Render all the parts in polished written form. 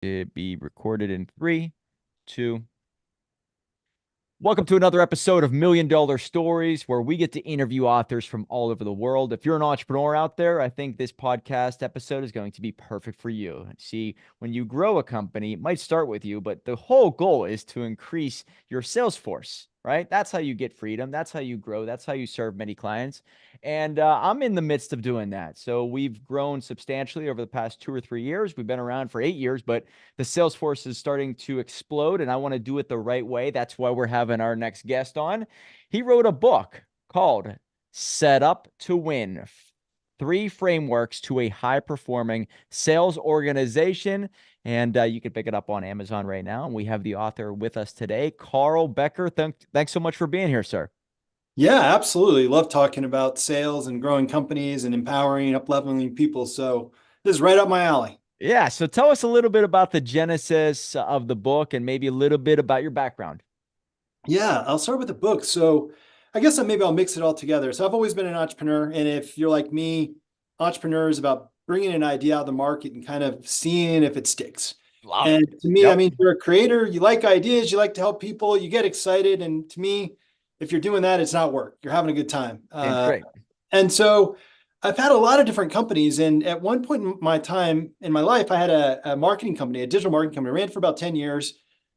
It be recorded in three, two. Welcome to another episode of Million Dollar Stories, where we get to interview authors from all over the world. If you're an entrepreneur out there, I think this podcast episode is going to be perfect for you. See, when you grow a company, it might start with you, but the whole goal is to increase your sales force, right? That's how you get freedom. That's how you grow. That's how you serve many clients. And I'm in the midst of doing that. So we've grown substantially over the past 2 or 3 years. We've been around for 8 years, but the sales force is starting to explode, and I want to do it the right way. That's why we're having our next guest on. He wrote a book called Set Up to Win: 3 Frameworks to a High-Performing Sales Organization. And you can pick it up on Amazon right now. And we have the author with us today, Carl Becker. Thanks so much for being here, sir. Yeah, absolutely. Love talking about sales and growing companies and empowering, up-leveling people. So this is right up my alley. Yeah. So tell us a little bit about the genesis of the book and maybe a little bit about your background. Yeah, I'll start with the book. So I guess maybe I'll mix it all together. So I've always been an entrepreneur. And if you're like me, entrepreneur is about bringing an idea out of the market and kind of seeing if it sticks. Love it. And to me, I Yep. mean, you're a creator, you like ideas, you like to help people, you get excited. And to me, if you're doing that, it's not work. You're having a good time. Damn straight. And so I've had a lot of different companies. And at one point in my time in my life, I had a marketing company, a digital marketing company. I ran for about 10 years.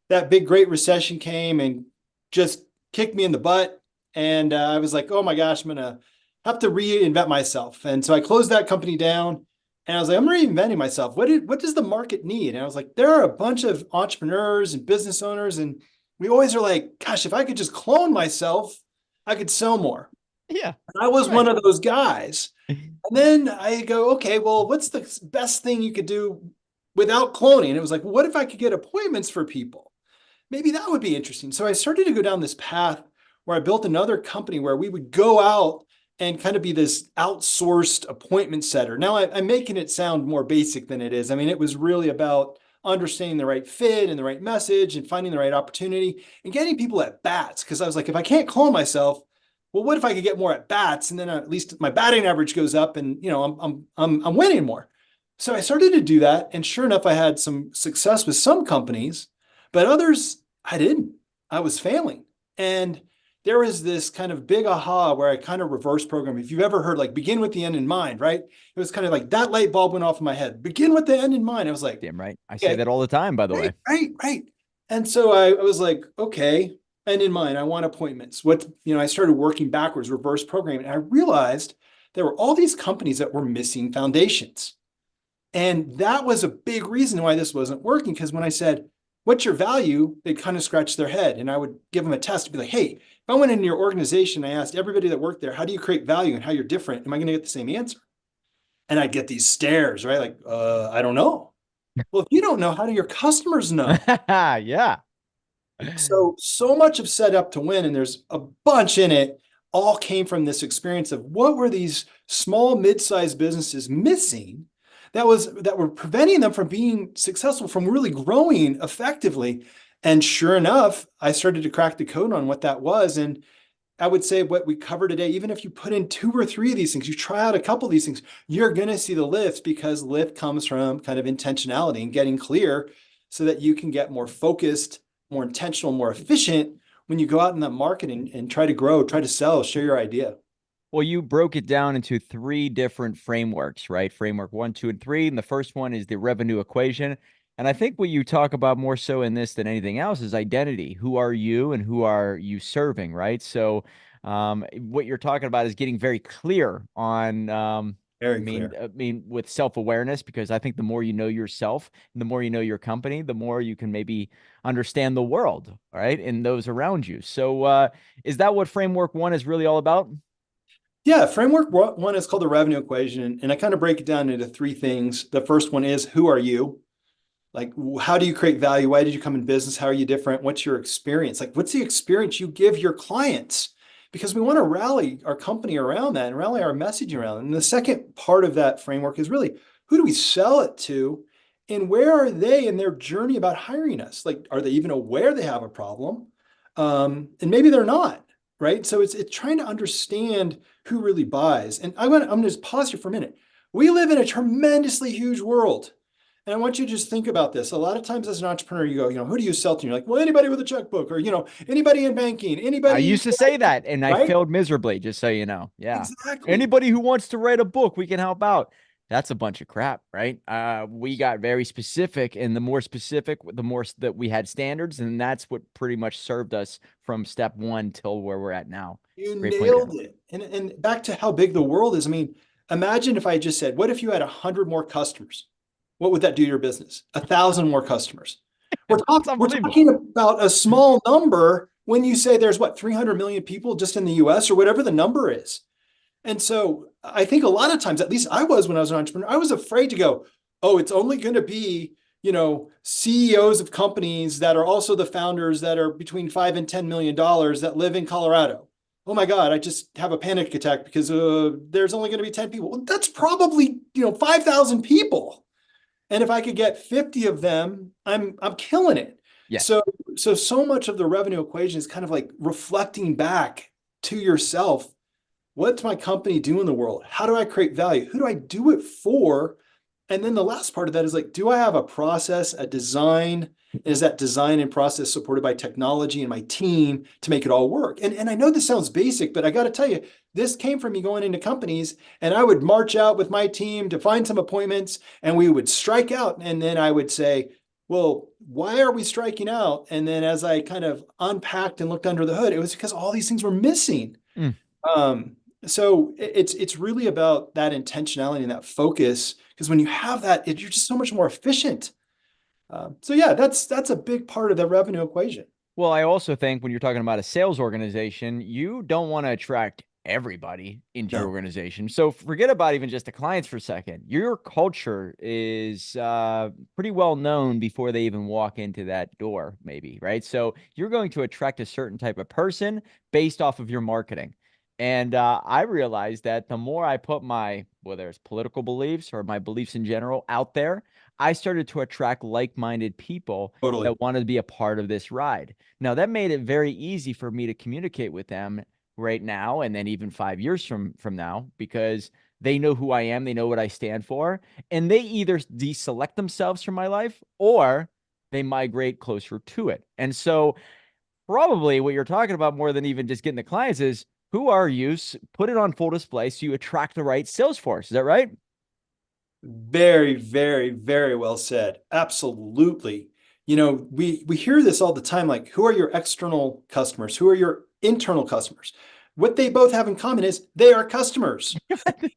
That big, great recession came and just kicked me in the butt. And I was like, oh my gosh, I'm going to have to reinvent myself. And so I closed that company down. And I was like, I'm reinventing myself. What does the market need? And I was like, there are a bunch of entrepreneurs and business owners. And we always are like, gosh, if I could just clone myself, I could sell more. Yeah. I was Right. one of those guys. And then I go, okay, well, what's the best thing you could do without cloning? And it was like, what if I could get appointments for people? Maybe that would be interesting. So I started to go down this path where I built another company where we would go out and kind of be this outsourced appointment setter. Now I'm making it sound more basic than it is. I mean, it was really about understanding the right fit and the right message and finding the right opportunity and getting people at bats. Because I was like, if I can't clone myself, well, what if I could get more at bats, and then at least my batting average goes up, and I'm winning more. So I started to do that, and sure enough, I had some success with some companies, but others I didn't. I was failing, and there was this kind of big aha where I kind of reverse program. If you've ever heard like begin with the end in mind, right? It was kind of like that light bulb went off in my head. Begin with the end in mind. I was like, Damn right. I say okay, that all the time, by the way. right. And so I was like, okay. And in mind, I want appointments. I started working backwards, reverse programming. And I realized there were all these companies that were missing foundations. And that was a big reason why this wasn't working. Because when I said, what's your value? They'd kind of scratch their head. And I would give them a test to be like, hey, if I went into your organization, and I asked everybody that worked there, how do you create value and how you're different? Am I going to get the same answer? And I'd get these stares, right? Like, I don't know. Well, if you don't know, how do your customers know? Yeah. So much of Set Up to Win, and there's a bunch in it, all came from this experience of what were these small, mid-sized businesses missing that were preventing them from being successful, from really growing effectively. And sure enough, I started to crack the code on what that was. And I would say what we cover today, even if you put in 2 or 3 of these things, you try out a couple of these things, you're going to see the lift, because lift comes from kind of intentionality and getting clear so that you can get more focused, more intentional, more efficient when you go out in that market and try to grow, try to sell, share your idea. Well, you broke it down into 3 different frameworks, right? Framework one, two, and three. And the first one is the revenue equation. And I think what you talk about more so in this than anything else is identity. Who are you and who are you serving, right? So, what you're talking about is getting very clear on, Very clear. with self-awareness, because I think the more you know yourself and the more you know your company, the more you can maybe understand the world, right? And those around you. So, is that what framework one is really all about? Yeah, framework one is called the revenue equation. And I kind of break it down into 3 things. The first one is, who are you? Like, how do you create value? Why did you come in business? How are you different? What's your experience? Like, what's the experience you give your clients? Because we want to rally our company around that and rally our message around it. And the second part of that framework is really, who do we sell it to? And where are they in their journey about hiring us? Like, are they even aware they have a problem? And maybe they're not, right? So it's trying to understand who really buys. And I'm going to just pause here for a minute. We live in a tremendously huge world. And I want you to just think about this. A lot of times as an entrepreneur, you go, who do you sell to? And you're like, well, anybody with a checkbook or, anybody in banking, I anybody, used to say that and I right? failed miserably, just so you know. Yeah. Exactly. Anybody who wants to write a book, we can help out. That's a bunch of crap, right? We got very specific, and the more specific, the more that we had standards, and that's what pretty much served us from step one till where we're at now. You Great point there. nailed it. And back to how big the world is. I mean, imagine if I just said, what if you had 100 more customers? What would that do to your business? 1,000 more customers. It's We're unbelievable. talking about a small number when you say there's what, 300 million people just in the US or whatever the number is. And so I think a lot of times, at least I was when I was an entrepreneur, I was afraid to go, oh, it's only going to be, CEOs of companies that are also the founders that are between $5 and $10 million that live in Colorado. Oh my God, I just have a panic attack because there's only going to be 10 people. Well, that's probably, 5,000 people. And if I could get 50 of them, I'm killing it. Yes. So much of the revenue equation is kind of like reflecting back to yourself. What's my company do in the world? How do I create value? Who do I do it for? And then the last part of that is like, do I have a process, a design? Is that design and process supported by technology and my team to make it all work? And I know this sounds basic, but I got to tell you, this came from me going into companies, and I would march out with my team to find some appointments, and we would strike out. And then I would say, well, why are we striking out? And then as I kind of unpacked and looked under the hood, it was because all these things were missing. Mm. So it's really about that intentionality and that focus, because when you have that, you're just so much more efficient. So yeah, that's a big part of the revenue equation. Well, I also think when you're talking about a sales organization, you don't want to attract everybody into your No, organization. So forget about even just the clients for a second. Your culture is pretty well known before they even walk into that door, maybe, right? So you're going to attract a certain type of person based off of your marketing. And I realized that the more I put my, whether it's political beliefs or my beliefs in general out there, I started to attract like-minded people totally. that wanted to be a part of this ride. Now, that made it very easy for me to communicate with them right now and then even 5 years from now, because they know who I am, they know what I stand for, and they either deselect themselves from my life or they migrate closer to it. And so probably what you're talking about more than even just getting the clients is, who are you? Put it on full display so you attract the right sales force. Is that right? Very, very, very well said. Absolutely. We hear this all the time, like, who are your external customers? Who are your internal customers? What they both have in common is they are customers.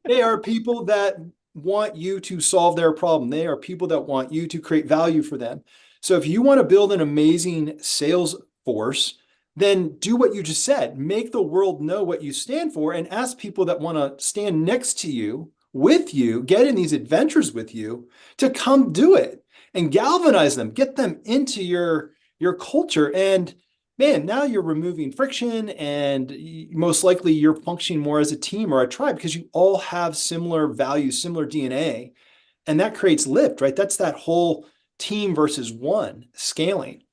They are people that want you to solve their problem. They are people that want you to create value for them. So if you want to build an amazing sales force, then do what you just said. Make the world know what you stand for and ask people that want to stand next to you, with you, get in these adventures with you, to come do it and galvanize them, get them into your culture. And man, now you're removing friction, and most likely you're functioning more as a team or a tribe because you all have similar values, similar DNA, and that creates lift, right? That's that whole team versus one scaling.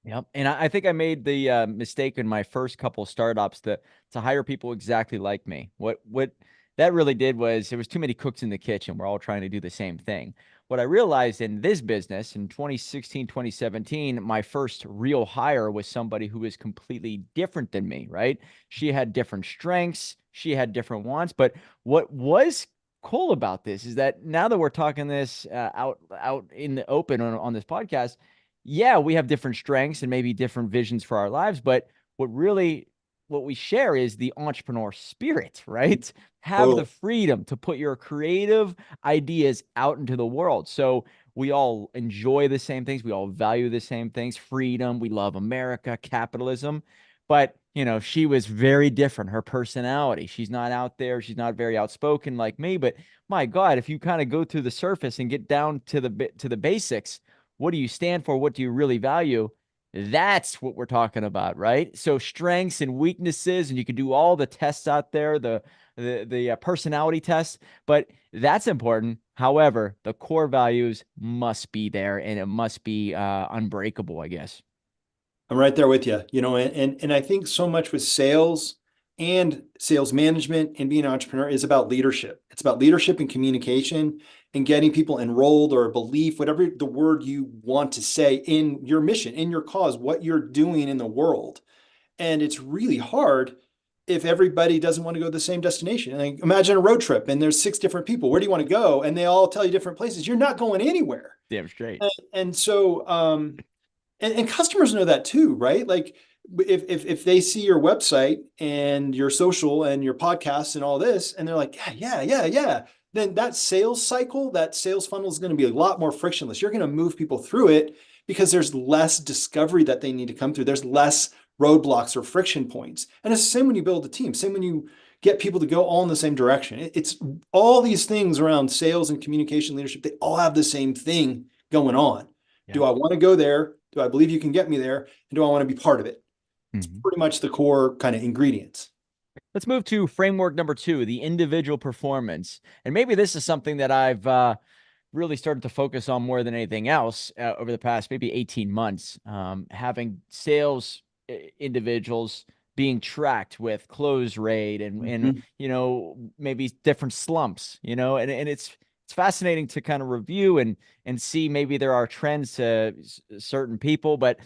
Yep. And I think I made the mistake in my first couple startups to hire people exactly like me. What that really did was there was too many cooks in the kitchen. We're all trying to do the same thing. What I realized in this business in 2016, 2017, my first real hire was somebody who was completely different than me, right? She had different strengths, she had different wants. But what was cool about this is that now that we're talking this out in the open on this podcast, yeah, we have different strengths and maybe different visions for our lives, but what we share is the entrepreneur spirit, right? Have the Totally. freedom to put your creative ideas out into the world. So we all enjoy the same things, we all value the same things, freedom, we love America, capitalism. But she was very different. Her personality, she's not out there, she's not very outspoken like me, but my God, if you kind of go through the surface and get down to the basics, what do you stand for? What do you really value? That's what we're talking about, right? So strengths and weaknesses, and you can do all the tests out there, the personality tests, but that's important. However, the core values must be there, and it must be unbreakable, I guess. I'm right there with you. And I think so much with sales, and sales management and being an entrepreneur is about leadership. It's about leadership and communication and getting people enrolled or a belief, whatever the word you want to say, in your mission, in your cause, what you're doing in the world. And it's really hard if everybody doesn't want to go to the same destination. And like, imagine a road trip and there's 6 different people. Where do you want to go? And they all tell you different places. You're not going anywhere. Damn straight. And so, and customers know that too, right? Like if they see your website and your social and your podcasts and all this, and they're like, yeah, then that sales cycle, that sales funnel is going to be a lot more frictionless. You're going to move people through it because there's less discovery that they need to come through. There's less roadblocks or friction points. And it's the same when you build a team, same when you get people to go all in the same direction. It's all these things around sales and communication leadership. They all have the same thing going on. Yeah. Do I want to go there? Do I believe you can get me there? And do I want to be part of it? It's pretty much the core kind of ingredients. Let's move to framework number 2, the individual performance. And maybe this is something that I've really started to focus on more than anything else over the past maybe 18 months, having sales individuals being tracked with close rate and you know, maybe different slumps, you know, and it's fascinating to kind of review and see maybe there are trends to certain people. But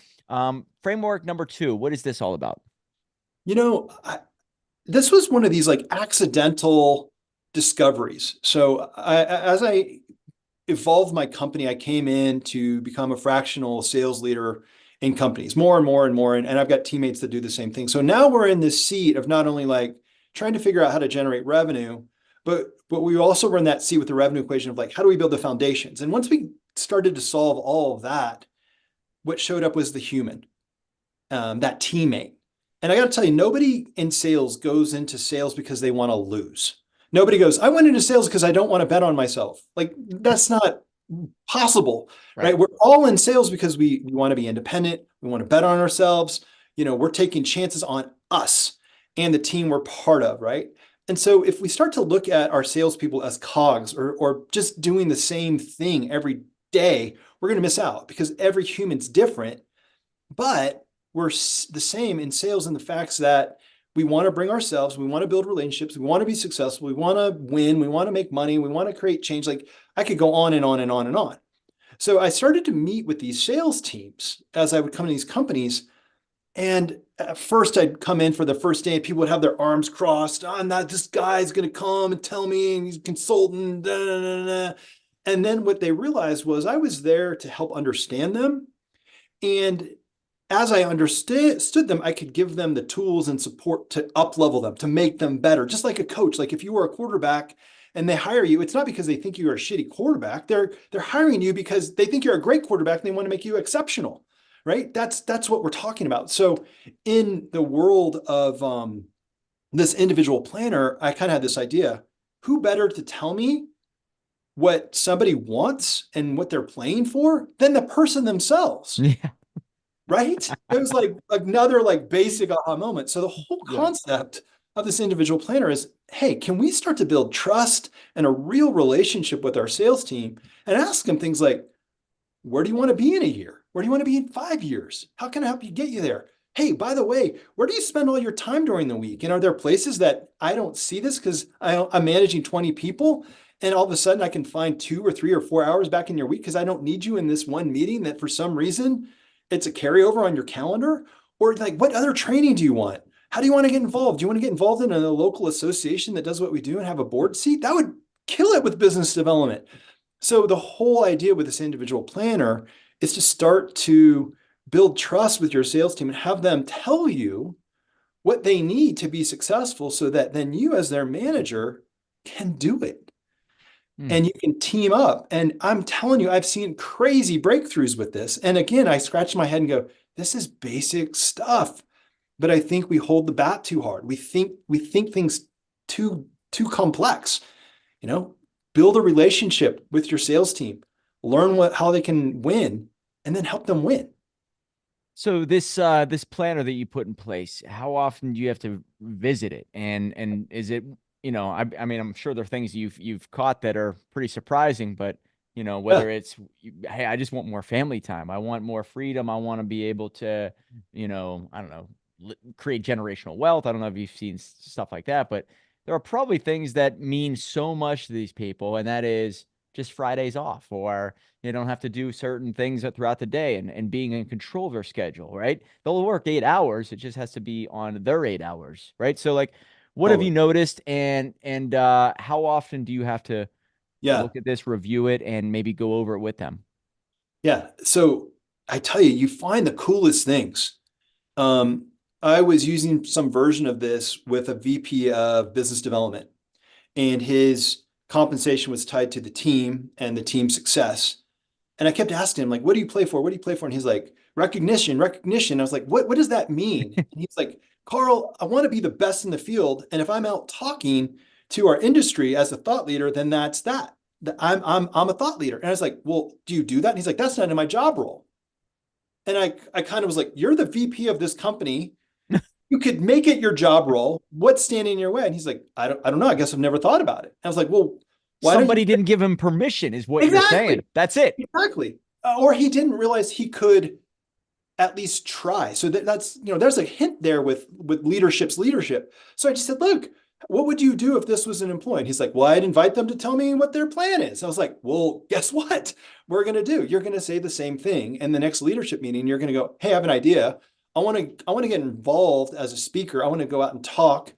framework number 2, what is this all about? You know, this was one of these like accidental discoveries. So as I evolved my company, I came in to become a fractional sales leader in companies, more and more and more. And I've got teammates that do the same thing. So now we're in this seat of not only like trying to figure out how to generate revenue, but we also were in that seat with the revenue equation of like, how do we build the foundations? And once we started to solve all of that, what showed up was the human, that teammate. And I got to tell you, nobody in sales goes into sales because they want to lose. Nobody goes, I went into sales because I don't want to bet on myself. Like, that's not possible, right? We're all in sales because we want to be independent. We want to bet on ourselves. You know, we're taking chances on us and the team we're part of, right? And so if we start to look at our salespeople as cogs or just doing the same thing every day, we're going to miss out because every human's different. But we're the same in sales in the facts that we want to bring ourselves, we want to build relationships, we want to be successful, we want to win, we want to make money, we want to create change. Like I could go on and on and on and on. So I started to meet with these sales teams as I would come to these companies. And at first I'd come in for the first day and people would have their arms crossed. Oh, not this guy's going to come and tell me and he's a consultant. Da, da, da, da. And then what they realized was I was there to help understand them. And as I understood them, I could give them the tools and support to up-level them, to make them better. Just like a coach, like if you were a quarterback and they hire you, it's not because they think you're a shitty quarterback. They're hiring you because they think you're a great quarterback and they want to make you exceptional, right? That's what we're talking about. So in the world of this individual planner, I kind of had this idea, who better to tell me what somebody wants and what they're playing for than the person themselves? Yeah. Right? It was like another like basic aha moment. So the whole concept of this individual planner is, hey, can we start to build trust and a real relationship with our sales team and ask them things like, where do you want to be in a year? Where do you want to be in 5 years? How can I help you get you there? Hey, by the way, where do you spend all your time during the week? And are there places that I don't see this because I'm managing 20 people and all of a sudden I can find 2 or 3 or 4 hours back in your week because I don't need you in this one meeting that for some reason it's a carryover on your calendar? Or like, what other training do you want? How do you want to get involved? Do you want to get involved in a local association that does what we do and have a board seat? That would kill it with business development. So the whole idea with this individual planner is to start to build trust with your sales team and have them tell you what they need to be successful so that then you as their manager can do it. And you can team up. And I'm telling you, I've seen crazy breakthroughs with this. And again, I scratch my head and go, this is basic stuff. But I think we hold the bat too hard. We think things too complex. You know, build a relationship with your sales team, learn how they can win, and then help them win. So this planner that you put in place, how often do you have to visit it? And is it, you know, I mean, I'm sure there are things you've caught that are pretty surprising, but you know, whether it's, hey, I just want more family time. I want more freedom. I want to be able to, you know, I don't know, create generational wealth. I don't know if you've seen stuff like that, but there are probably things that mean so much to these people, and that is just Fridays off, or you don't have to do certain things throughout the day, and being in control of their schedule, right? They'll work 8 hours. It just has to be on their 8 hours, right? So like, what have you Totally. noticed, and how often do you have to Yeah. look at this, review it, and maybe go over it with them? Yeah. So I tell you, you find the coolest things. Um, I was using some version of this with a VP of business development, and his compensation was tied to the team and the team success. And I kept asking him, like, what do you play for? What do you play for? And he's like, recognition, recognition. I was like, what does that mean? And he's like, Carl, I want to be the best in the field. And if I'm out talking to our industry as a thought leader, then that's that. I'm a thought leader. And I was like, well, do you do that? And he's like, that's not in my job role. And I kind of was like, you're the VP of this company. You could make it your job role. What's standing in your way? And he's like, I don't know. I guess I've never thought about it. I was like, well, why don't you? Somebody didn't give him permission, is what you're saying. Exactly. That's it. Exactly. Or he didn't realize he could at least try. So that's, there's a hint there with leadership's leadership. So I just said, look, what would you do if this was an employee? And he's like, well, I'd invite them to tell me what their plan is. I was like, well, guess what we're going to do? You're going to say the same thing. And the next leadership meeting, you're going to go, hey, I have an idea. I want to get involved as a speaker. I want to go out and talk.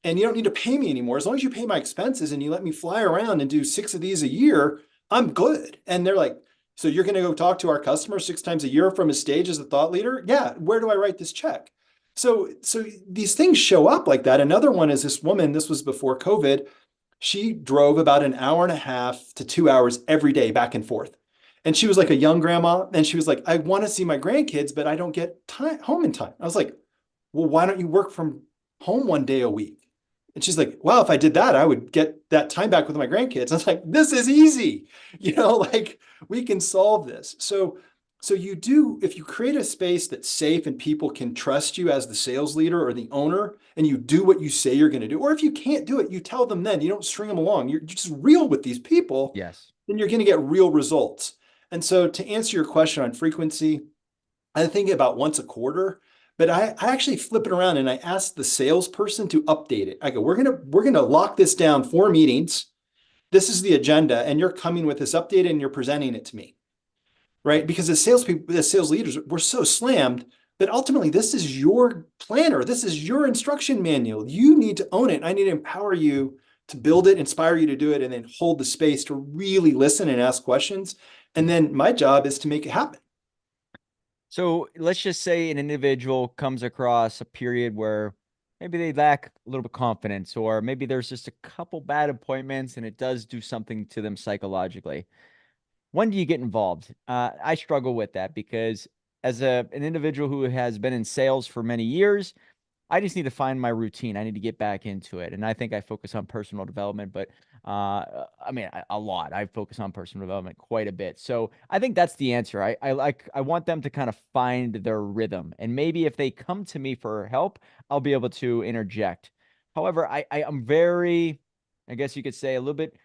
And you don't need to pay me anymore. As long as you pay my expenses and you let me fly around and do 6 of these a year, I'm good. And they're like, so you're going to go talk to our customers 6 times a year from a stage as a thought leader? Yeah. Where do I write this check? So these things show up like that. Another one is this woman, this was before COVID. She drove about an hour and a half to 2 hours every day back and forth. And she was like a young grandma. And she was like, I want to see my grandkids, but I don't get time home in time. I was like, well, why don't you work from home 1 day a week? And she's like, well, if I did that, I would get that time back with my grandkids. I was like, this is easy. Like we can solve this. So you do, if you create a space that's safe and people can trust you as the sales leader or the owner, and you do what you say you're going to do, or if you can't do it, you tell them then, you don't string them along. You're just real with these people, Yes. then you're going to get real results. And so to answer your question on frequency, I think about once a quarter, but I actually flip it around and I ask the salesperson to update it. I go, we're gonna lock this down 4 meetings. This is the agenda, and you're coming with this update and you're presenting it to me, right? Because as salespeople, as sales leaders, we're so slammed that ultimately this is your planner, this is your instruction manual. You need to own it. I need to empower you to build it, inspire you to do it, and then hold the space to really listen and ask questions. And then my job is to make it happen. So let's just say an individual comes across a period where maybe they lack a little bit of confidence, or maybe there's just a couple bad appointments and it does do something to them psychologically. When do you get involved? I struggle with that because as an individual who has been in sales for many years, I just need to find my routine. I need to get back into it. And I think I focus on personal development, but I mean, a lot. I focus on personal development quite a bit. So I think that's the answer. I want them to kind of find their rhythm. And maybe if they come to me for help, I'll be able to interject. However, I'm very, I guess you could say, a little bit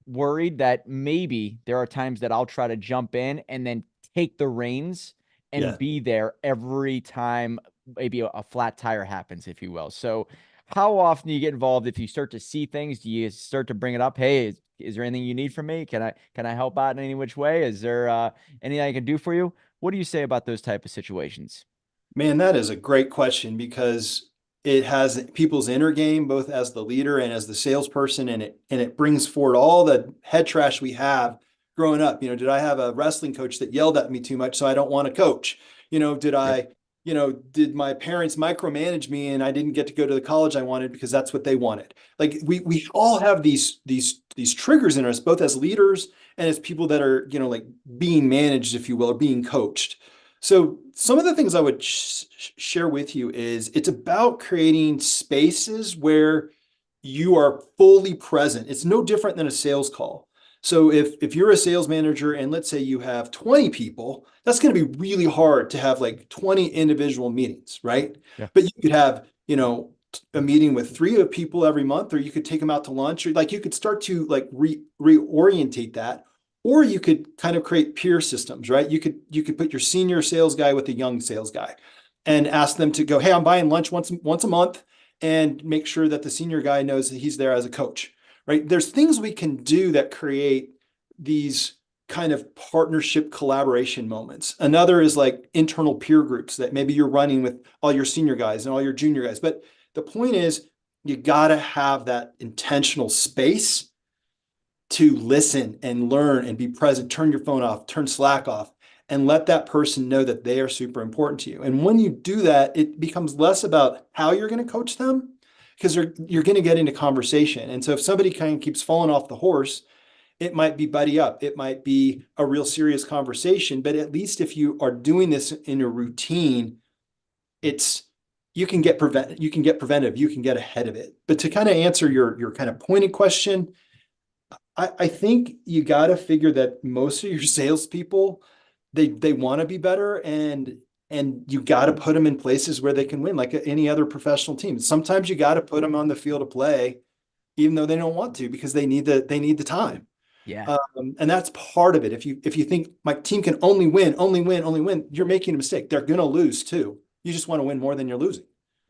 worried that maybe there are times that I'll try to jump in and then take the reins and Yeah. be there every time maybe a flat tire happens, if you will. So how often do you get involved? If you start to see things, do you start to bring it up? Hey, is there anything you need from me? Can I help out in any which way? Is there anything I can do for you? What do you say about those type of situations? Man, that is a great question because it has people's inner game, both as the leader and as the salesperson, and it brings forward all the head trash we have growing up. Did I have a wrestling coach that yelled at me too much, so I don't want to coach? Yep. Did my parents micromanage me and I didn't get to go to the college I wanted because that's what they wanted? Like we all have these triggers in us, both as leaders and as people that are, like being managed, if you will, or being coached. So some of the things I would share with you is it's about creating spaces where you are fully present. It's no different than a sales call. So if you're a sales manager and let's say you have 20 people, that's going to be really hard to have like 20 individual meetings, right? Yeah. But you could have, a meeting with 3 people every month, or you could take them out to lunch, or like you could start to like reorientate that. Or you could kind of create peer systems, right? You could put your senior sales guy with a young sales guy. and ask them to go, hey, I'm buying lunch once a month, and make sure that the senior guy knows that he's there as a coach, right? There's things we can do that create these kind of partnership collaboration moments. Another is like internal peer groups that maybe you're running with all your senior guys and all your junior guys. But the point is, you got to have that intentional space to listen and learn and be present. Turn your phone off, turn Slack off, and let that person know that they are super important to you. And when you do that, it becomes less about how you're going to coach them, because you're going to get into conversation. And so if somebody kind of keeps falling off the horse, it might be buddy up. It might be a real serious conversation. But at least if you are doing this in a routine, it's you can get preventive, you can get ahead of it. But to kind of answer your kind of pointed question, I think you got to figure that most of your salespeople, they want to be better, and you got to put them in places where they can win, like any other professional team. Sometimes you got to put them on the field of play, even though they don't want to, because they need the time. Yeah. And that's part of it. If you think my team can only win, you're making a mistake. They're going to lose too. You just want to win more than you're losing.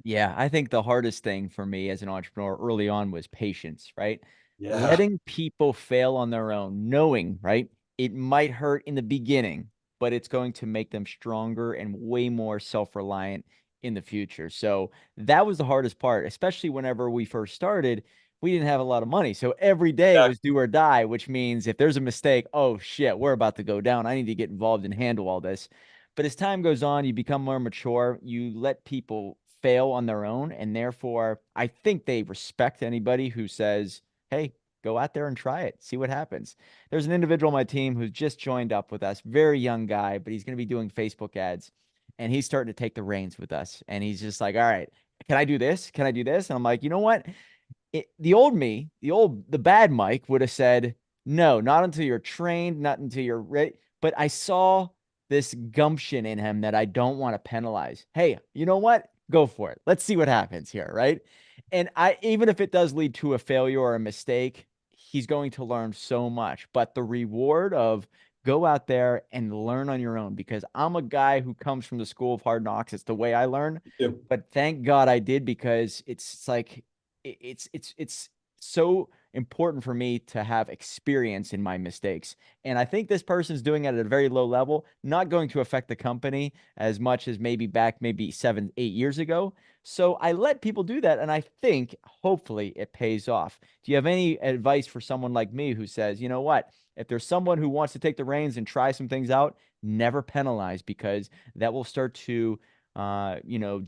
Yeah, I think the hardest thing for me as an entrepreneur early on was patience, right? Yeah. Letting people fail on their own, knowing, right? It might hurt in the beginning, but it's going to make them stronger and way more self-reliant in the future. So that was the hardest part, especially whenever we first started. We didn't have a lot of money. So every day Yeah. was do or die, which means if there's a mistake, oh shit, we're about to go down. I need to get involved and handle all this. But as time goes on, you become more mature. You let people fail on their own. And therefore, I think they respect anybody who says, hey, go out there and try it, see what happens. There's an individual on my team who's just joined up with us, very young guy, but he's going to be doing Facebook ads. And he's starting to take the reins with us. And he's just like, all right, can I do this? Can I do this? And I'm like, you know what? The old me, the bad Mike would have said, no, not until you're trained, not until you're ready. But I saw this gumption in him that I don't want to penalize. Hey, you know what? Go for it. Let's see what happens here, right? And even if it does lead to a failure or a mistake, he's going to learn so much. But the reward of go out there and learn on your own, because I'm a guy who comes from the school of hard knocks. It's the way I learn. Yeah. But thank God I did, because it's like it's so important for me to have experience in my mistakes. And I think this person's doing it at a very low level, not going to affect the company as much as maybe 7, 8 years ago. So I let people do that. And I think hopefully it pays off. Do you have any advice for someone like me who says, you know what, if there's someone who wants to take the reins and try some things out, never penalize, because that will start to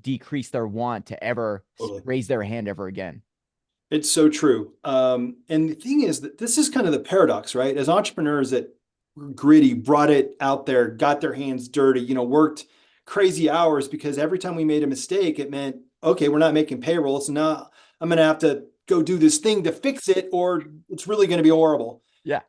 decrease their want to ever Totally. raise their hand ever again. It's so true. And the thing is that this is kind of the paradox, right? As entrepreneurs that were gritty, brought it out there, got their hands dirty, worked crazy hours, because every time we made a mistake, it meant, okay, we're not making payroll. So now I'm going to have to go do this thing to fix it, or it's really going to be horrible. Yeah.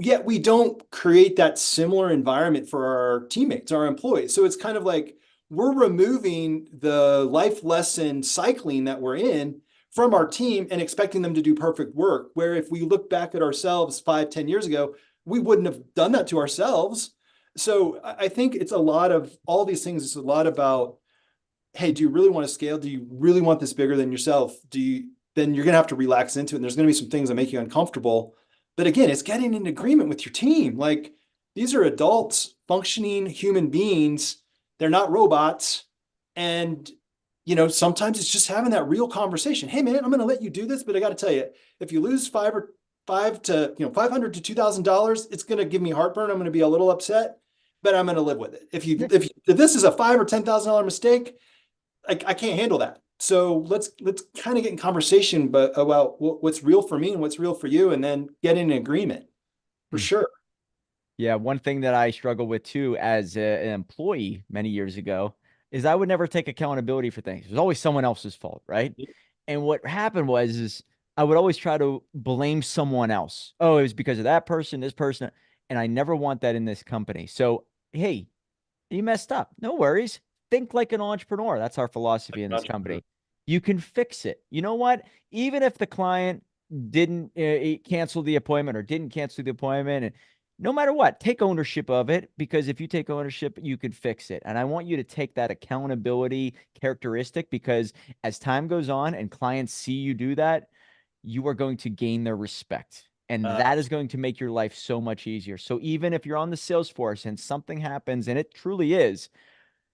Yet we don't create that similar environment for our teammates, our employees. So it's kind of like we're removing the life lesson cycling that we're in from our team and expecting them to do perfect work. Where if we look back at ourselves 5, 10 years ago, we wouldn't have done that to ourselves. So I think it's a lot of all these things. It's a lot about, hey, do you really want to scale? Do you really want this bigger than yourself? Then you're going to have to relax into it. And there's going to be some things that make you uncomfortable. But again, it's getting in agreement with your team. Like, these are adults, functioning human beings. They're not robots. And, sometimes it's just having that real conversation. Hey, man, I'm going to let you do this, but I got to tell you, if you lose $500 to $2,000, it's going to give me heartburn. I'm going to be a little upset, but I'm going to live with it. If this is a $5,000 or $10,000 mistake, I can't handle that. So let's kind of get in conversation about what's real for me and what's real for you, and then get in agreement for sure. Yeah, one thing that I struggled with too as an employee many years ago is I would never take accountability for things. It was always someone else's fault, right? And what happened was I would always try to blame someone else. Oh, it was because of that person, this person, and I never want that in this company. So, hey, you messed up. No worries. Think like an entrepreneur. That's our philosophy in this company. You can fix it. You know what? Even if the client didn't cancel the appointment or didn't cancel the appointment, and no matter what, take ownership of it, because if you take ownership, you can fix it. And I want you to take that accountability characteristic, because as time goes on and clients see you do that, you are going to gain their respect. And Uh, that is going to make your life so much easier. So even if you're on the sales force and something happens, and it truly is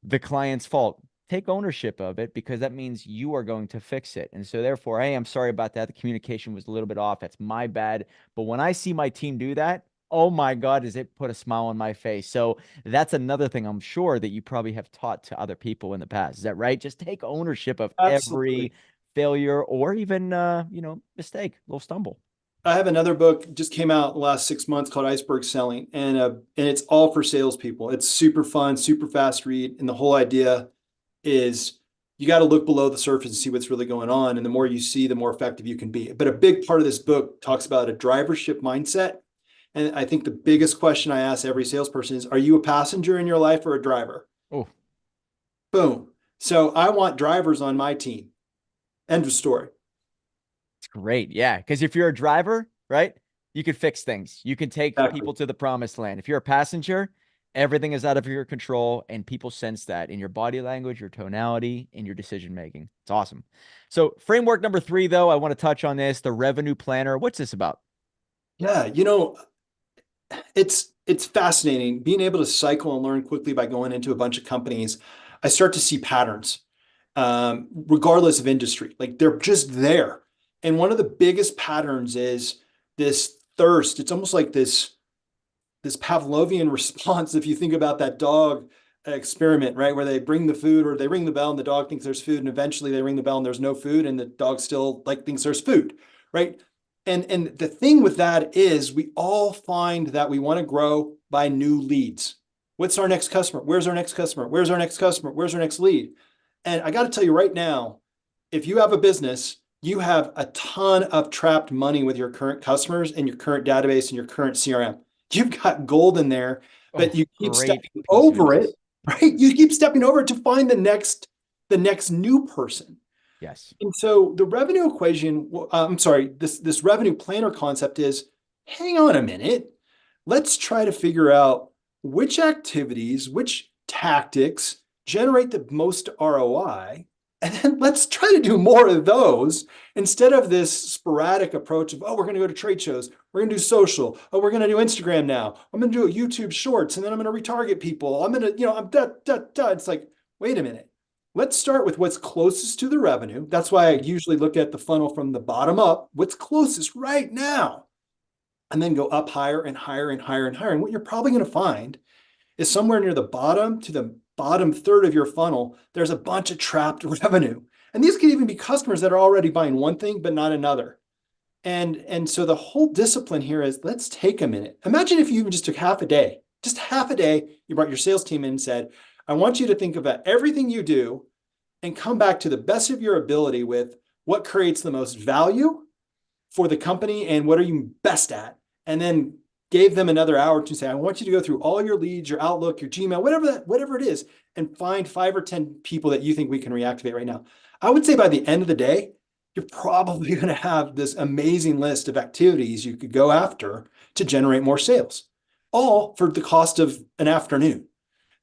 the client's fault, take ownership of it, because that means you are going to fix it. And so therefore, hey, I'm sorry about that. The communication was a little bit off. That's my bad. But when I see my team do that, oh my God, does it put a smile on my face? So that's another thing I'm sure that you probably have taught to other people in the past. Is that right? Just take ownership of Absolutely. every failure, or even mistake, little stumble. I have another book just came out the last 6 months called Iceberg Selling, and it's all for salespeople. It's super fun, super fast read, and the whole idea is you got to look below the surface and see what's really going on. And the more you see, the more effective you can be. But a big part of this book talks about a drivership mindset. And I think the biggest question I ask every salesperson is, are you a passenger in your life or a driver? Oh, Boom. So I want drivers on my team. End of story. it's great. Yeah. Because if you're a driver, right, you can fix things. You can take Exactly. people to the promised land. If you're a passenger, everything is out of your control, and people sense that in your body language, your tonality, in your decision making. It's awesome. So, framework number 3, though, I want to touch on this, the revenue planner. What's this about? Yeah, it's fascinating being able to cycle and learn quickly by going into a bunch of companies. I start to see patterns, regardless of industry. Like they're just there. And one of the biggest patterns is this thirst. It's almost like this Pavlovian response. If you think about that dog experiment, right, where they bring the food or they ring the bell and the dog thinks there's food, and eventually they ring the bell and there's no food, and the dog still like thinks there's food, right? And the thing with that is we all find that we want to grow by new leads. What's our next customer? Where's our next customer? Where's our next customer? Where's our next lead? And I got to tell you right now, if you have a business, you have a ton of trapped money with your current customers and your current database and your current CRM. You've got gold in there, but Oh, you keep great stepping piece of over it, advice. right? You keep stepping over it to find the next new person. Yes. And so the revenue equation, I'm sorry, this revenue planner concept is, hang on a minute. Let's try to figure out which activities, which tactics generate the most ROI. And then let's try to do more of those instead of this sporadic approach of, oh, we're going to go to trade shows. We're going to do social. Oh, we're going to do Instagram now. I'm going to do a YouTube shorts, and then I'm going to retarget people. I'm going to, I'm It's like, wait a minute. Let's start with what's closest to the revenue. That's why I usually look at the funnel from the bottom up, what's closest right now, and then go up higher and higher and higher and higher. And what you're probably going to find is somewhere near the bottom to the bottom third of your funnel, there's a bunch of trapped revenue. And these could even be customers that are already buying one thing, but not another. And so the whole discipline here is, let's take a minute. Imagine if you even just took half a day, just half a day, you brought your sales team in and said, I want you to think about everything you do and come back to the best of your ability with what creates the most value for the company and what are you best at. And then gave them another hour to say, I want you to go through all your leads, your Outlook, your Gmail, whatever it is, and find 5 or 10 people that you think we can reactivate right now. I would say by the end of the day, you're probably going to have this amazing list of activities you could go after to generate more sales, all for the cost of an afternoon.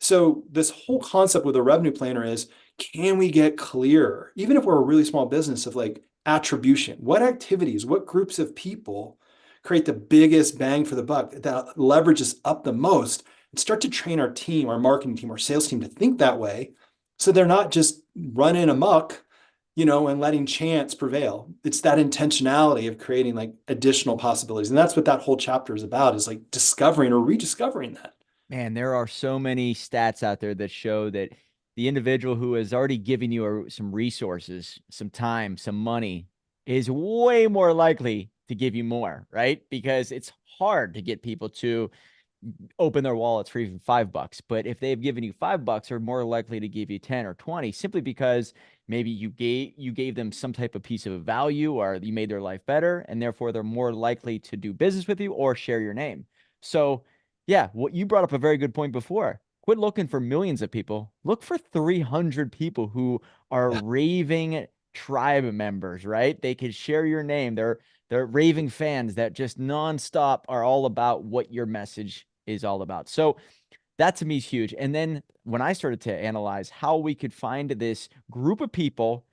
So this whole concept with a revenue planner is, can we get clearer, even if we're a really small business, of like attribution? What activities, what groups of people create the biggest bang for the buck that leverages up the most, and start to train our team, our marketing team, our sales team to think that way, so they're not just running amok, and letting chance prevail. It's that intentionality of creating like additional possibilities. And that's what that whole chapter is about, is like discovering or rediscovering that. Man, there are so many stats out there that show that the individual who has already given you some resources, some time, some money, is way more likely to give you more, right? Because it's hard to get people to open their wallets for even $5. But if they've given you $5, they're more likely to give you 10 or 20, simply because maybe you gave them some type of piece of value, or you made their life better, and therefore they're more likely to do business with you or share your name. So yeah, what you brought up a very good point before. Quit looking for millions of people. Look for 300 people who are raving tribe members, right? They could share your name. They're raving fans that just nonstop are all about what your message is all about. So that to me is huge. And then when I started to analyze how we could find this group of people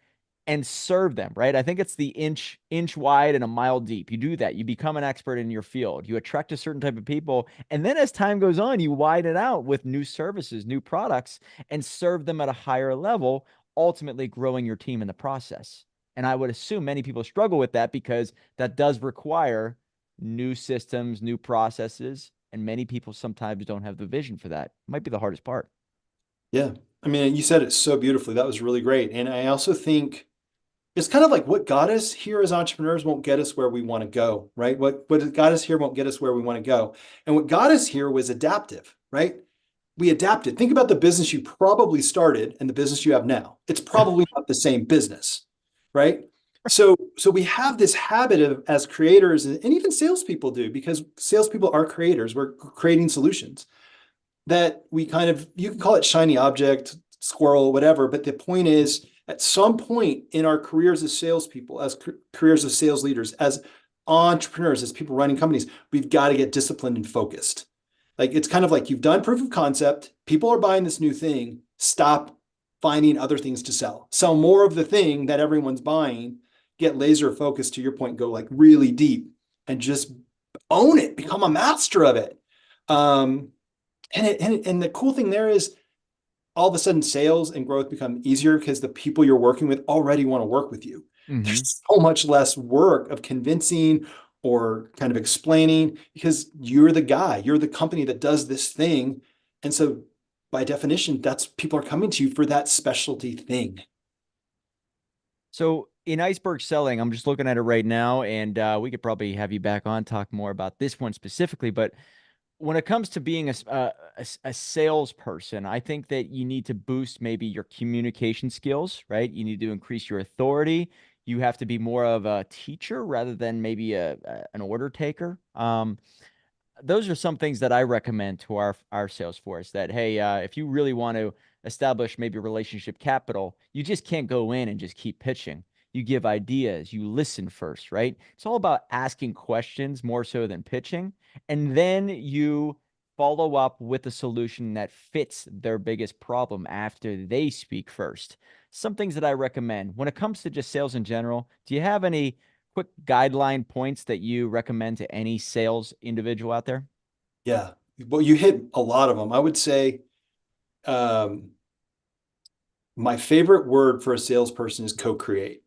and serve them, right? I think it's the inch wide and a mile deep. You do that, you become an expert in your field. You attract a certain type of people, and then as time goes on, you widen it out with new services, new products, and serve them at a higher level, ultimately growing your team in the process. And I would assume many people struggle with that because that does require new systems, new processes, and many people sometimes don't have the vision for that. It might be the hardest part. Yeah. I mean, you said it so beautifully. That was really great. And I also think it's kind of like what got us here as entrepreneurs won't get us where we want to go, right? What got us here won't get us where we want to go. And what got us here was adaptive, right? We adapted. Think about the business you probably started and the business you have now. It's probably not the same business, right? So we have this habit of, as creators, and even salespeople do, because salespeople are creators. We're creating solutions that we kind of, you can call it shiny object, squirrel, whatever. But the point is, at some point in our careers as salespeople, as careers of sales leaders, as entrepreneurs, as people running companies, we've got to get disciplined and focused. Like it's kind of like you've done proof of concept, people are buying this new thing, stop finding other things to sell. Sell more of the thing that everyone's buying, get laser focused to your point, go like really deep and just own it, become a master of it. Um, and the cool thing there is all of a sudden sales and growth become easier because the people you're working with already want to work with you. There's so much less work of convincing or kind of explaining because you're the guy, you're the company that does this thing. And so by definition, that's people are coming to you for that specialty thing. So in iceberg selling, I'm just looking at it right now, and we could probably have you back on, talk more about this one specifically. But when it comes to being a salesperson, I think that you need to boost maybe your communication skills, right? You need to increase your authority. You have to be more of a teacher rather than maybe an order taker. Those are some things that I recommend to our sales force that, hey, if you really want to establish maybe relationship capital, you just can't go in and just keep pitching. You give ideas, you listen first, right? It's all about asking questions more so than pitching. And then you follow up with a solution that fits their biggest problem after they speak first. Some things that I recommend when it comes to just sales in general. Do you have any quick guideline points that you recommend to any sales individual out there? Yeah. Well, you hit a lot of them. I would say um, my favorite word for a salesperson is co-create.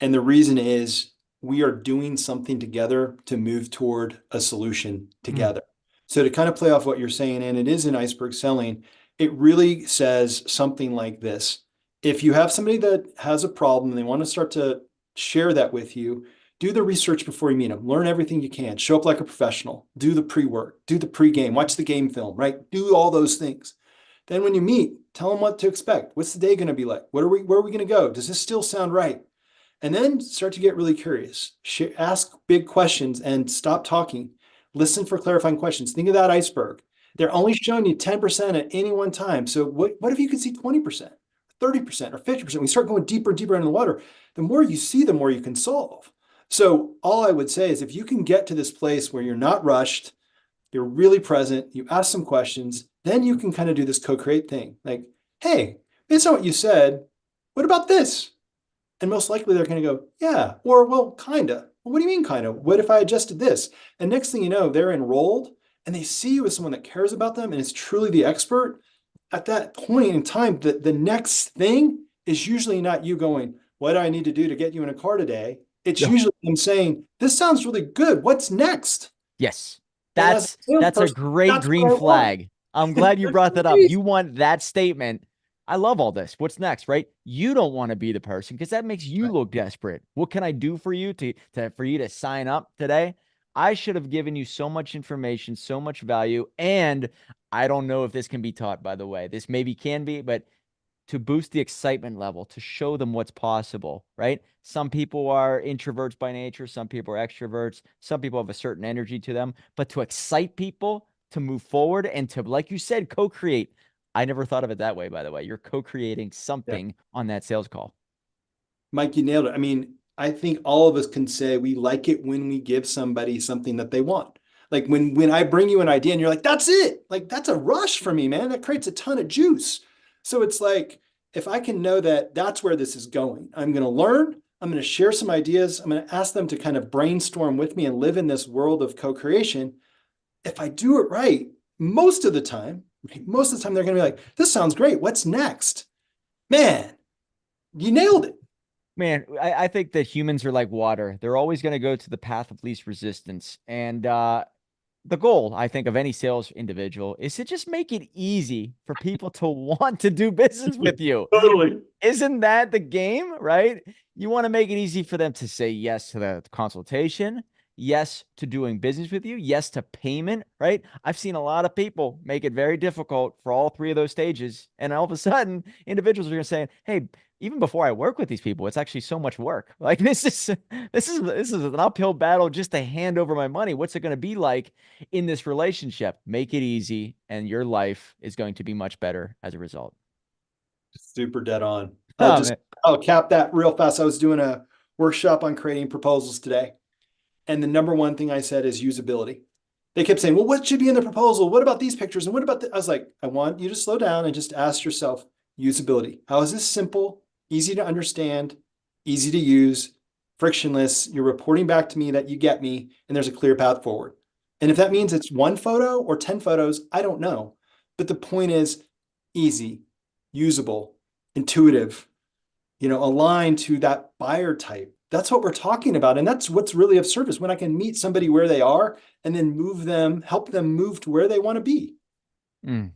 And the reason is we are doing something together to move toward a solution Mm, together. So to kind of play off what you're saying, and it is in iceberg selling, it really says something like this. If you have somebody that has a problem and they want to start to share that with you, do the research before you meet them. Learn everything you can. Show up like a professional. Do the pre-work. Do the pre-game. Watch the game film, right? Do all those things. Then when you meet, tell them what to expect. What's the day going to be like? Where are we going to go? Does this still sound right? And then start to get really curious. Ask big questions and stop talking. Listen for clarifying questions. Think of that iceberg. They're only showing you 10% at any one time. So what if you could see 20%, 30%, or 50%? We start going deeper and deeper into the water. The more you see, the more you can solve. So all I would say is if you can get to this place where you're not rushed, you're really present, you ask some questions, then you can kind of do this co-create thing. Like, hey, based on what you said, what about this? And most likely they're going to go, yeah, or well, kind of. Well, what do you mean, kind of? What if I adjusted this? And next thing you know, they're enrolled and they see you as someone that cares about them and is truly the expert. At that point in time, the next thing is usually not you going, what do I need to do to get you in a car today? It's no. usually them saying, this sounds really good. What's next? Yes. And as a That's a salesperson, great that's what green I want. flag. I'm glad you That's brought that up. great. You want that statement. I love all this. What's next, right? You don't want to be the person because that makes you Right. look desperate. What can I do for you to for you to sign up today? I should have given you so much information, so much value, and I don't know if this can be taught, by the way. This maybe can be, but to boost the excitement level, to show them what's possible, right? Some people are introverts by nature, some people are extroverts, some people have a certain energy to them, but to excite people to move forward and to, like you said, co create. I never thought of it that way, by the way. You're co creating Yeah. something on that sales call. Mike, you nailed it. I mean, I think all of us can say we like it when we give somebody something that they want. Like when I bring you an idea and you're like, that's it. Like that's a rush for me, man. That creates a ton of juice. So it's like if I can know that that's where this is going, I'm going to learn, I'm going to share some ideas, I'm going to ask them to kind of brainstorm with me and live in this world of co-creation. If I do it right, most of the time they're going to be like, this sounds great. What's next? Man, you nailed it. Man, I think that humans are like water. They're always going to go to the path of least resistance. And the goal, I think, of any sales individual is to just make it easy for people to want to do business with you. Totally. Isn't that the game, right? You want to make it easy for them to say yes to the consultation, yes to doing business with you, yes to payment, right? I've seen a lot of people make it very difficult for all three of those stages. And all of a sudden, individuals are going to say, hey, even before I work with these people, it's actually so much work. Like this is an uphill battle just to hand over my money. What's it going to be like in this relationship? Make it easy, and your life is going to be much better as a result. Super dead on. Oh, man. I'll cap that real fast. I was doing a workshop on creating proposals today. And the number one thing I said is usability. They kept saying, well, what should be in the proposal? What about these pictures? And what about I was like, I want you to slow down and just ask yourself, usability. How is this simple, easy to understand, easy to use, frictionless? You're reporting back to me that you get me, and there's a clear path forward. And if that means it's one photo or 10 photos, I don't know. But the point is easy, usable, intuitive, aligned to that buyer type. That's what we're talking about. And that's what's really of service when I can meet somebody where they are and then help them move to where they want to be. Mm.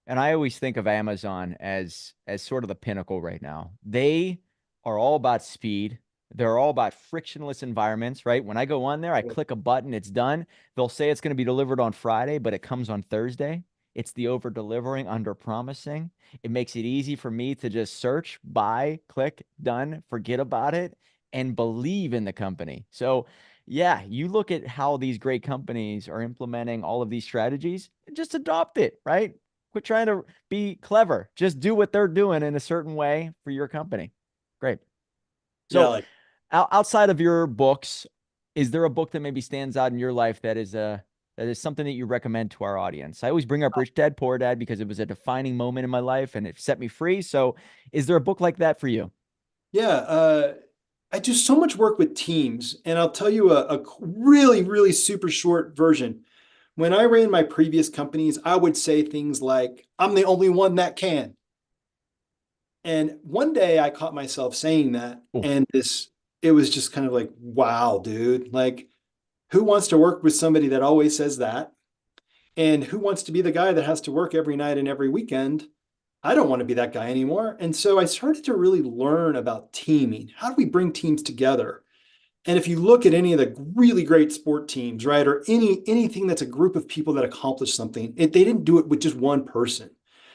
And I always think of Amazon as sort of the pinnacle right now. They are all about speed. They're all about frictionless environments, right? When I go on there, I click a button, it's done. They'll say it's going to be delivered on Friday, but it comes on Thursday. It's the over delivering, under promising. It makes it easy for me to just search, buy, click, done, forget about it, and believe in the company. So, yeah, you look at how these great companies are implementing all of these strategies, just adopt it, right? Quit trying to be clever. Just do what they're doing in a certain way for your company. Great. Yeah, So, outside of your books, is there a book that maybe stands out in your life that is something that you recommend to our audience? I always bring up Rich Dad Poor Dad because it was a defining moment in my life and it set me free. So, is there a book like that for you? yeah. I do so much work with teams, and I'll tell you a really, really super short version. When I ran my previous companies, I would say things like, I'm the only one that can. And one day I caught myself saying that, Oh, and it was just kind of like, wow, dude, like who wants to work with somebody that always says that? And who wants to be the guy that has to work every night and every weekend? I don't want to be that guy anymore. And so I started to really learn about teaming. How do we bring teams together? And if you look at any of the really great sport teams, right, or anything that's a group of people that accomplish something, they didn't do it with just one person.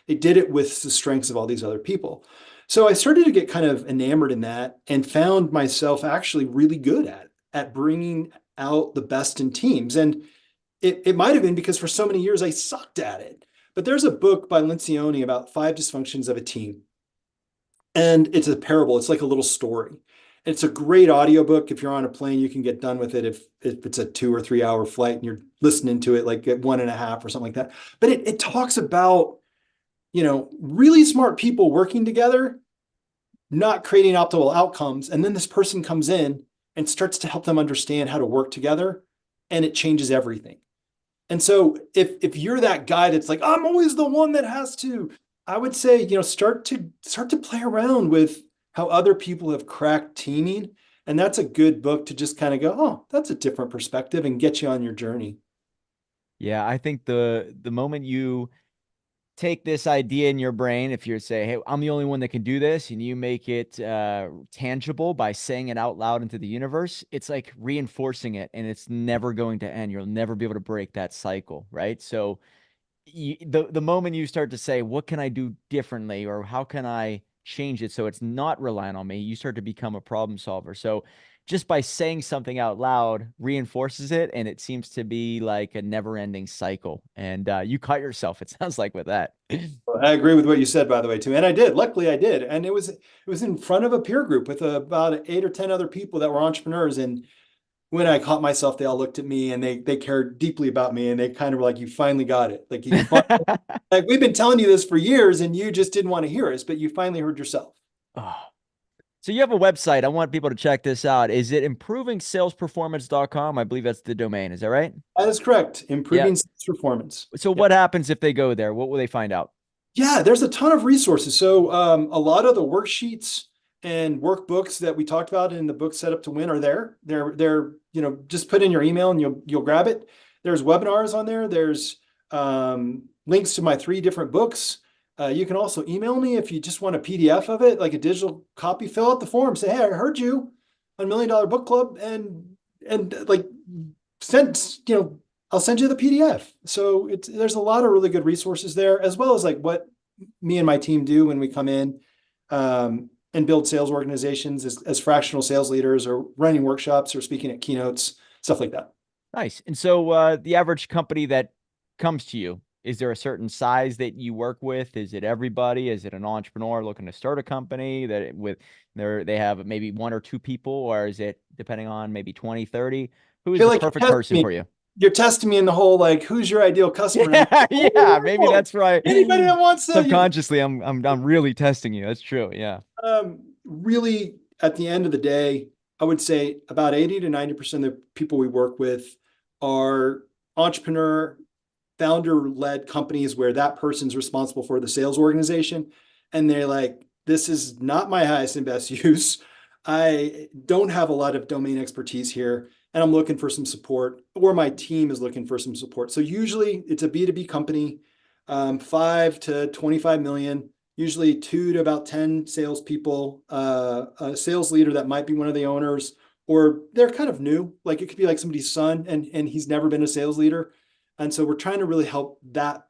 They did it with the strengths of all these other people. So I started to get kind of enamored in that and found myself actually really good at bringing out the best in teams. And it might have been because for so many years I sucked at it. But there's a book by Lencioni about 5 dysfunctions of a team. And it's a parable. It's like a little story. It's a great audiobook. If you're on a plane, you can get done with it if it's a 2 or 3 hour flight and you're listening to it like at 1.5 or something like that. But it talks about, really smart people working together, not creating optimal outcomes. And then this person comes in and starts to help them understand how to work together, and it changes everything. And so if you're that guy that's like, I'm always the one that has to, I would say, start to play around with how other people have cracked teaming. And that's a good book to just kind of go, oh, that's a different perspective and get you on your journey. yeah. I think the moment you take this idea in your brain, if you say, hey, I'm the only one that can do this, and you make it tangible by saying it out loud into the universe, it's like reinforcing it and it's never going to end. You'll never be able to break that cycle, right? So the moment you start to say, what can I do differently, or how can I change it so it's not relying on me, you start to become a problem solver. So just by saying something out loud reinforces it. And it seems to be like a never ending cycle. And you cut yourself, it sounds like, with that. I agree with what you said, by the way, too. And I did. Luckily, I did. And it was in front of a peer group with about 8 or 10 other people that were entrepreneurs. And when I caught myself, they all looked at me and they cared deeply about me. And they kind of were like, "You finally got it. Like like we've been telling you this for years, and you just didn't want to hear us, but you finally heard yourself." Oh. So you have a website. I want people to check this out. Is it improvingsalesperformance.com? I believe that's the domain. Is that right? That is correct. Yeah. Improving sales performance. So Yeah. what happens if they go there? What will they find out? Yeah, there's a ton of resources. So a lot of the worksheets and workbooks that we talked about in the book Set Up to Win are there. They're just put in your email and you'll grab it. There's webinars on there. There's links to my 3 different books. You can also email me if you just want a PDF of it, like a digital copy. Fill out the form. Say, "Hey, I heard you on Million Dollar Book Club," and like I'll send you the PDF. So there's a lot of really good resources there, as well as like what me and my team do when we come in and build sales organizations as fractional sales leaders, or running workshops, or speaking at keynotes, stuff like that. Nice. And so the average company that comes to you, is there a certain size that you work with? Is it everybody? Is it an entrepreneur looking to start a company that they have maybe 1 or 2 people, or is it depending on maybe 20, 30? Who is the perfect person for you? You're testing me in the whole, like, who's your ideal customer? Yeah, maybe that's right. Anybody that wants to. Subconsciously, I'm really testing you. That's true. Yeah. Really, at the end of the day, I would say about 80 to 90% of the people we work with are entrepreneur, founder-led companies where that person's responsible for the sales organization. And they're like, "This is not my highest and best use. I don't have a lot of domain expertise here, and I'm looking for some support," or my team is looking for some support. So usually it's a B2B company, 5 to 25 million, usually 2 to about 10 salespeople, a sales leader that might be one of the owners, or they're kind of new. Like it could be like somebody's son and he's never been a sales leader. And so we're trying to really help that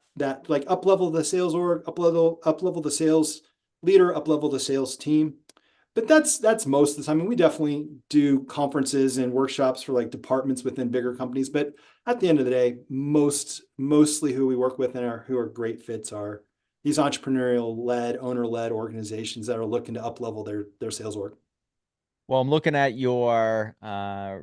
like up level the sales org, up level the sales leader, up level the sales team. But that's most of the time. I mean, we definitely do conferences and workshops for like departments within bigger companies. But at the end of the day, mostly who we work with and who are great fits are these entrepreneurial-led, owner-led organizations that are looking to up level their sales org. Well, I'm looking at your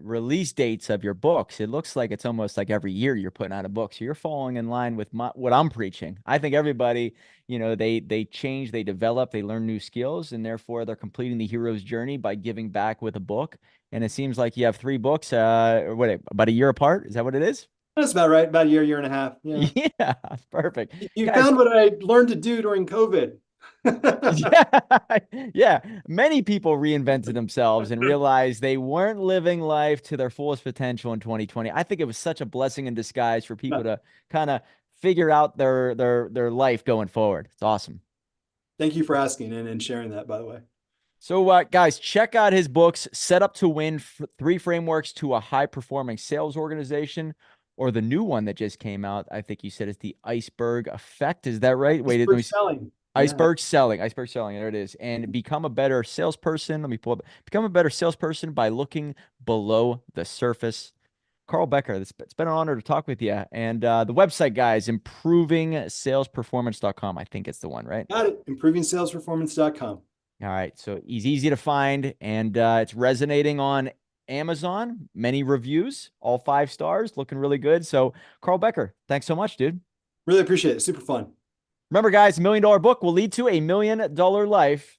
release dates of your books. It looks like it's almost like every year you're putting out a book. So you're falling in line with what I'm preaching. I think everybody, they change, they develop, they learn new skills, and therefore they're completing the hero's journey by giving back with a book. And it seems like you have 3 books, about a year apart. Is that what it is? That's about right. About a year and a half. Yeah. Yeah, perfect. You Guys, found what I learned to do during COVID. Yeah. Many people reinvented themselves and realized they weren't living life to their fullest potential in 2020. I think it was such a blessing in disguise for people to kind of figure out their life going forward. It's awesome. Thank you for asking and sharing that, by the way. So, guys, check out his books, Set Up to Win, 3 Frameworks to a High-Performing Sales Organization, or the new one that just came out. I think you said it's the Iceberg Effect. Is that right? Wait, let me selling. Iceberg Selling. Iceberg Selling. There it is. And become a better salesperson. Let me pull up. Become a better salesperson by looking below the surface. Carl Becker, it's been an honor to talk with you. And the website, guys, improvingsalesperformance.com. I think it's the one, right? Got it. Improvingsalesperformance.com. All right. So he's easy to find, and it's resonating on Amazon. Many reviews, all 5 stars, looking really good. So Carl Becker, thanks so much, dude. Really appreciate it. Super fun. Remember, guys, $1 Million Book will lead to $1 million life.